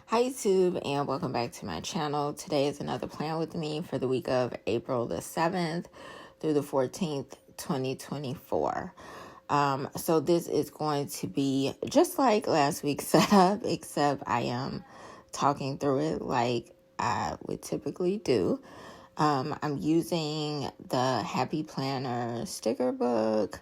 Hi YouTube, and welcome back to my channel. Today is another plan with me for the week of April the 7th through the 14th, 2024. So this is going to be just like last week's setup, except I am talking through it like I would typically do. I'm using the Happy Planner sticker book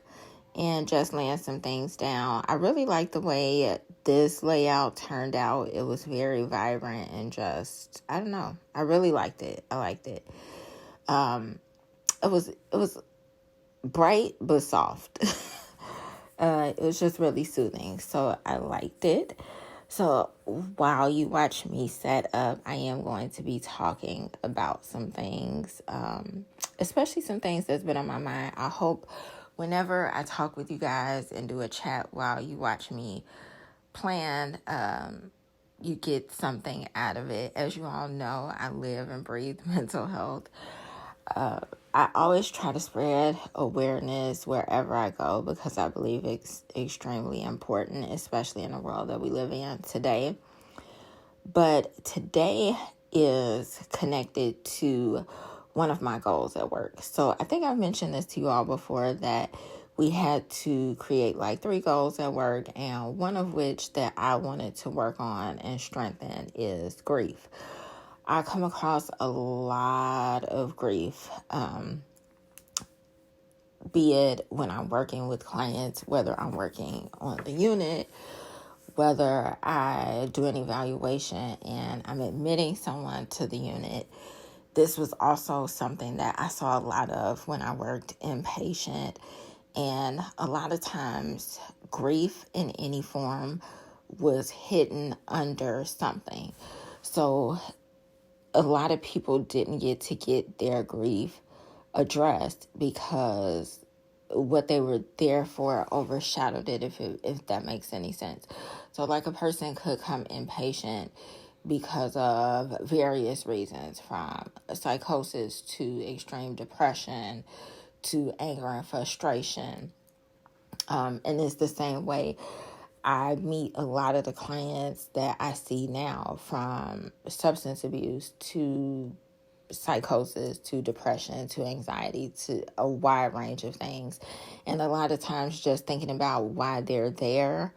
and just laying some things down. I really like the way this layout turned out. It was very vibrant and just, I don't know. I really liked it. I liked it. It was bright but soft. It was just really soothing. So I liked it. So while you watch me set up, I am going to be talking about some things, especially some things that's been on my mind. I hope whenever I talk with you guys and do a chat while you watch me plan, you get something out of it. As you all know, I live and breathe mental health. I always try to spread awareness wherever I go because I believe it's extremely important, especially in the world that we live in today. But today is connected to one of my goals at work. So I think I've mentioned this to you all before that we had to create like 3 goals at work, and one of which that I wanted to work on and strengthen is grief. I come across a lot of grief, be it when I'm working with clients, whether I'm working on the unit, whether I do an evaluation and I'm admitting someone to the unit. This was also something that I saw a lot of when I worked inpatient, and a lot of times grief in any form was hidden under something. So a lot of people didn't get their grief addressed because what they were there for overshadowed it, if that makes any sense. So like a person could come inpatient because of various reasons, from psychosis to extreme depression to anger and frustration. And it's the same way I meet a lot of the clients that I see now, from substance abuse to psychosis to depression to anxiety to a wide range of things. And a lot of times just thinking about why they're there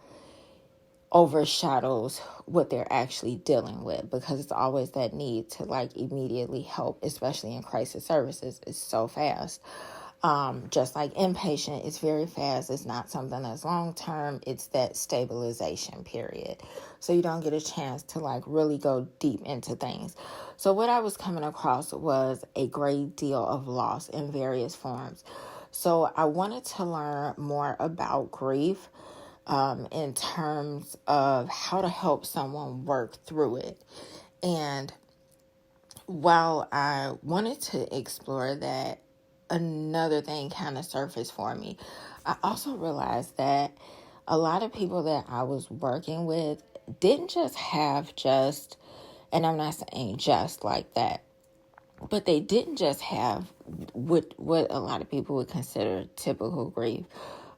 overshadows what they're actually dealing with, because it's always that need to like immediately help, especially in crisis services. It's so fast. Just like inpatient, it's very fast. It's not something that's long term. It's that stabilization period. So you don't get a chance to like really go deep into things. So what I was coming across was a great deal of loss in various forms. So I wanted to learn more about grief, in terms of how to help someone work through it. And while I wanted to explore that, another thing kind of surfaced for me. I also realized that a lot of people that I was working with didn't just have and I'm not saying just like that, but they didn't just have what a lot of people would consider typical grief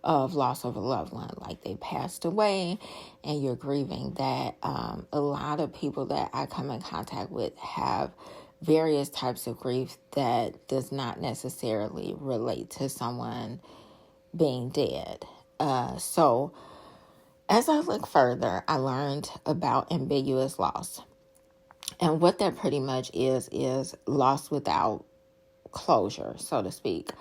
of loss of a loved one, like they passed away and you're grieving that. A lot of people that I come in contact with have various types of grief that does not necessarily relate to someone being dead. So as I look further, I learned about ambiguous loss. And what that pretty much is loss without closure, so to speak.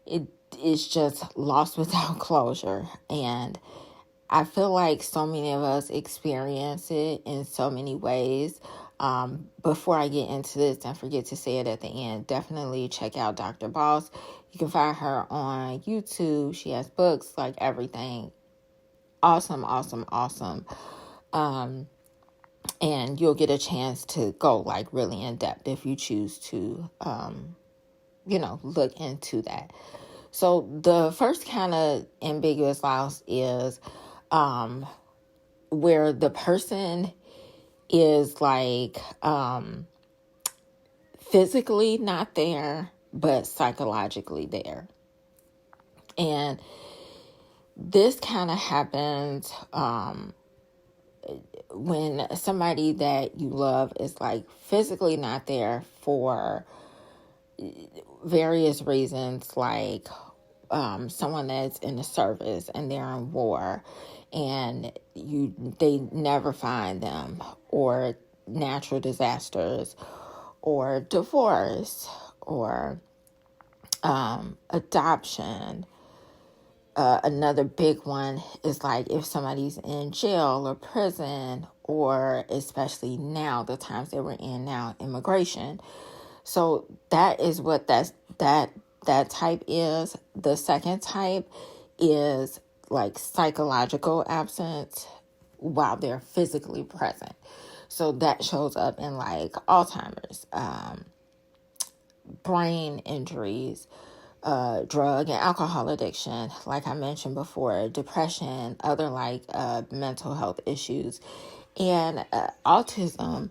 It is just loss without closure. And I feel like so many of us experience it in so many ways. Before I get into this and forget to say it at the end, definitely check out Dr. Boss. You can find her on YouTube. She has books, like everything. Awesome. And you'll get a chance to go like really in depth if you choose to, look into that. So the first kind of ambiguous loss is where the person is like physically not there, but psychologically there. And this kind of happens when somebody that you love is like physically not there for various reasons, like someone that's in the service and they're in war and they never find them, or natural disasters, or divorce, or adoption. Another big one is like if somebody's in jail or prison, or especially now, the times that we're in now, immigration. So that is what that type is. The second type is like psychological absence while they're physically present. So that shows up in like Alzheimer's, brain injuries, drug and alcohol addiction, like I mentioned before, depression, other like mental health issues, and autism.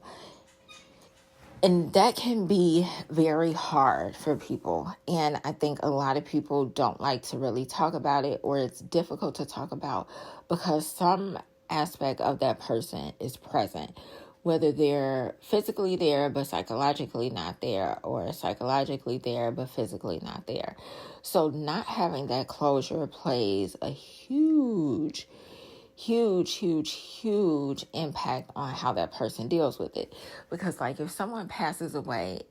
And that can be very hard for people. And I think a lot of people don't like to really talk about it, or it's difficult to talk about because some aspect of that person is present, whether they're physically there but psychologically not there, or psychologically there but physically not there. So not having that closure plays a huge impact on how that person deals with it. Because like if someone passes away,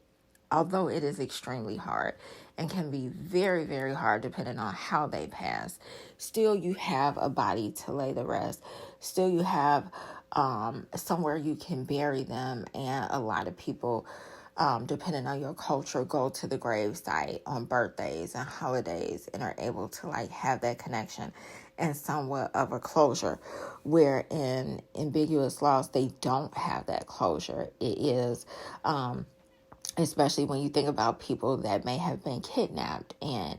although it is extremely hard and can be very, very hard depending on how they pass, still you have a body to lay the rest. Still you have somewhere you can bury them. And a lot of people, depending on your culture, go to the gravesite on birthdays and holidays and are able to like have that connection and somewhat of a closure, where in ambiguous loss, they don't have that closure. It is, especially when you think about people that may have been kidnapped and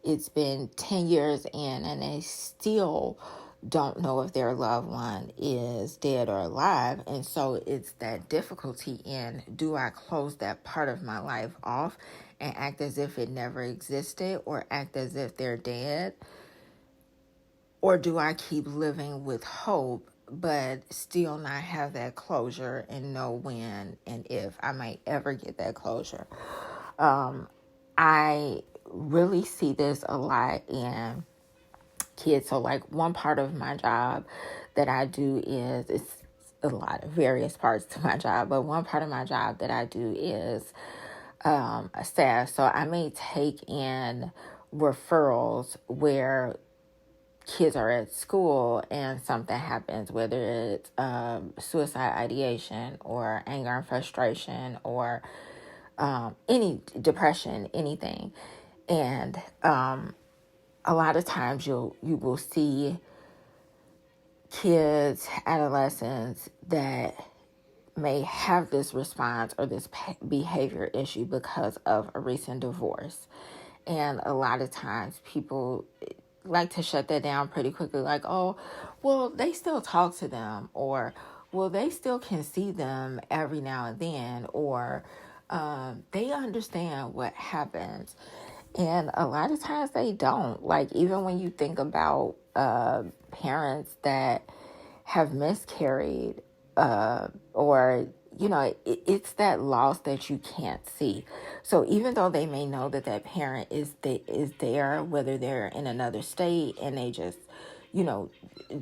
it's been 10 years in and they still don't know if their loved one is dead or alive. And so it's that difficulty in, do I close that part of my life off and act as if it never existed, or act as if they're dead? Or do I keep living with hope, but still not have that closure and know when and if I might ever get that closure? I really see this a lot in kids. So like one part of my job that I do is, it's a lot of various parts to my job, but one part of my job that I do is staff. So I may take in referrals where kids are at school and something happens, whether it's suicide ideation or anger and frustration, or any depression, anything. And a lot of times you will see kids, adolescents that may have this response or this behavior issue because of a recent divorce. And a lot of times people like to shut that down pretty quickly, like, oh, well, they still talk to them, or, well, they still can see them every now and then, or they understand what happens. And a lot of times they don't. Like, even when you think about parents that have miscarried, or, you know, it's that loss that you can't see. So even though they may know that that parent is there, whether they're in another state and they just, you know,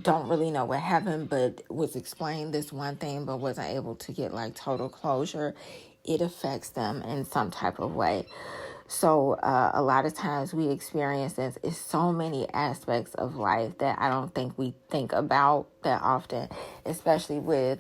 don't really know what happened, but was explained this one thing, but wasn't able to get like total closure, it affects them in some type of way. So a lot of times we experience this. It's so many aspects of life that I don't think we think about that often, especially with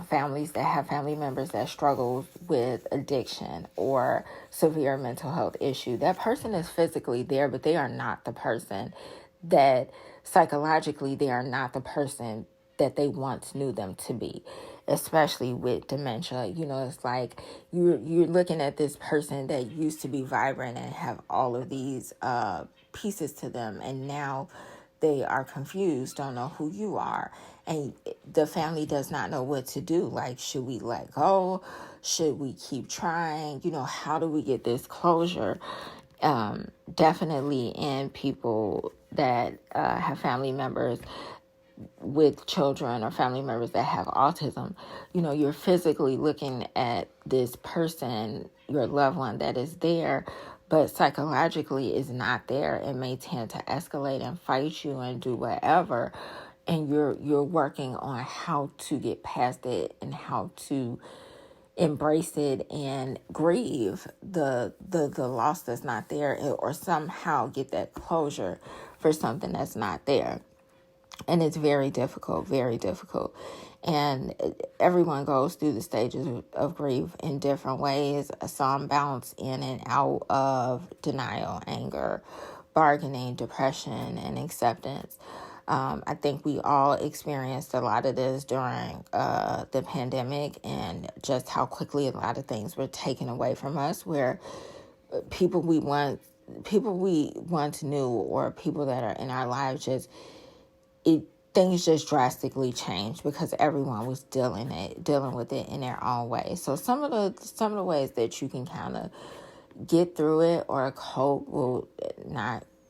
families that have family members that struggle with addiction or severe mental health issue. That person is physically there, but they are not the person that psychologically, they are not the person that they once knew them to be, especially with dementia. You know, it's like you're looking at this person that used to be vibrant and have all of these pieces to them, and now they are confused, don't know who you are, and the family does not know what to do. Like, should we let go? Should we keep trying? You know, how do we get this closure? Definitely in people that have family members with children or family members that have autism, you're physically looking at this person, your loved one that is there, but psychologically is not there and may tend to escalate and fight you and do whatever. And you're working on how to get past it and how to embrace it and grieve the loss that's not there, or somehow get that closure for something that's not there. And it's very difficult, very difficult. And everyone goes through the stages of grief in different ways. Some bounce in and out of denial, anger, bargaining, depression, and acceptance. I think we all experienced a lot of this during the pandemic, and just how quickly a lot of things were taken away from us, where people we once knew, or people that are in our lives, things just drastically changed because everyone was dealing with it in their own way. So some of the ways that you can kind of get through it or cope,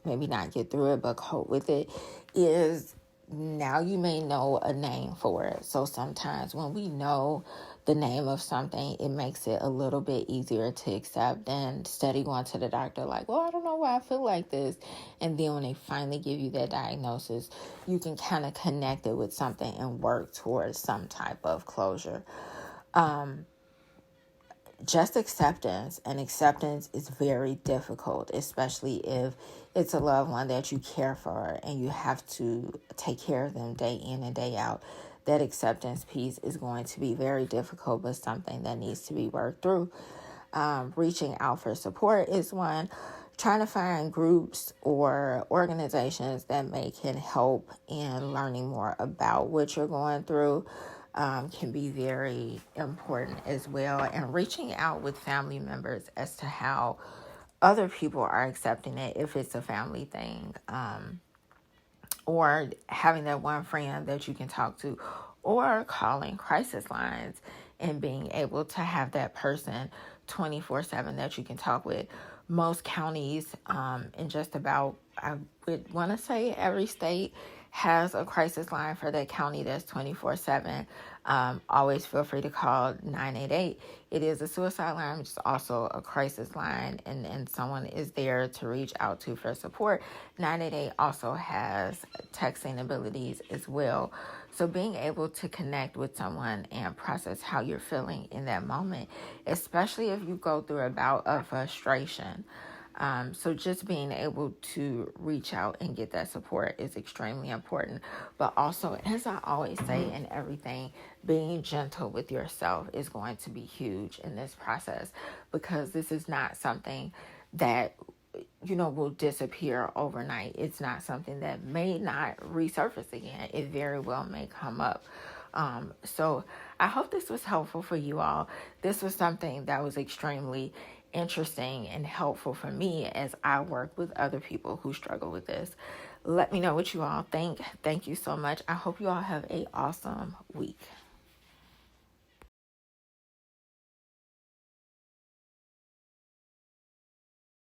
maybe not get through it, but cope with it, is now you may know a name for it. So sometimes when we know the name of something, it makes it a little bit easier to accept than steady going to the doctor like, well, I don't know why I feel like this. And then when they finally give you that diagnosis, you can kind of connect it with something and work towards some type of closure. Just acceptance, and acceptance is very difficult, especially if it's a loved one that you care for and you have to take care of them day in and day out. That acceptance piece is going to be very difficult, but something that needs to be worked through. Reaching out for support is one. Trying to find groups or organizations that can help in learning more about what you're going through can be very important as well. And reaching out with family members as to how other people are accepting it, if it's a family thing, or having that one friend that you can talk to, or calling crisis lines and being able to have that person 24/7 that you can talk with. Most counties, in just about, I would want to say every state, has a crisis line for that county that's 24/7. Always feel free to call 988. It is a suicide line, which is also a crisis line, and someone is there to reach out to for support. 988 also has texting abilities as well. So being able to connect with someone and process how you're feeling in that moment, especially if you go through a bout of frustration. So just being able to reach out and get that support is extremely important. But also, as I always say in everything, being gentle with yourself is going to be huge in this process, because this is not something that will disappear overnight. It's not something that may not resurface again. It very well may come up. So I hope this was helpful for you all. This was something that was extremely interesting and helpful for me as I work with other people who struggle with this. Let me know what you all think. Thank you so much. I hope you all have an awesome week.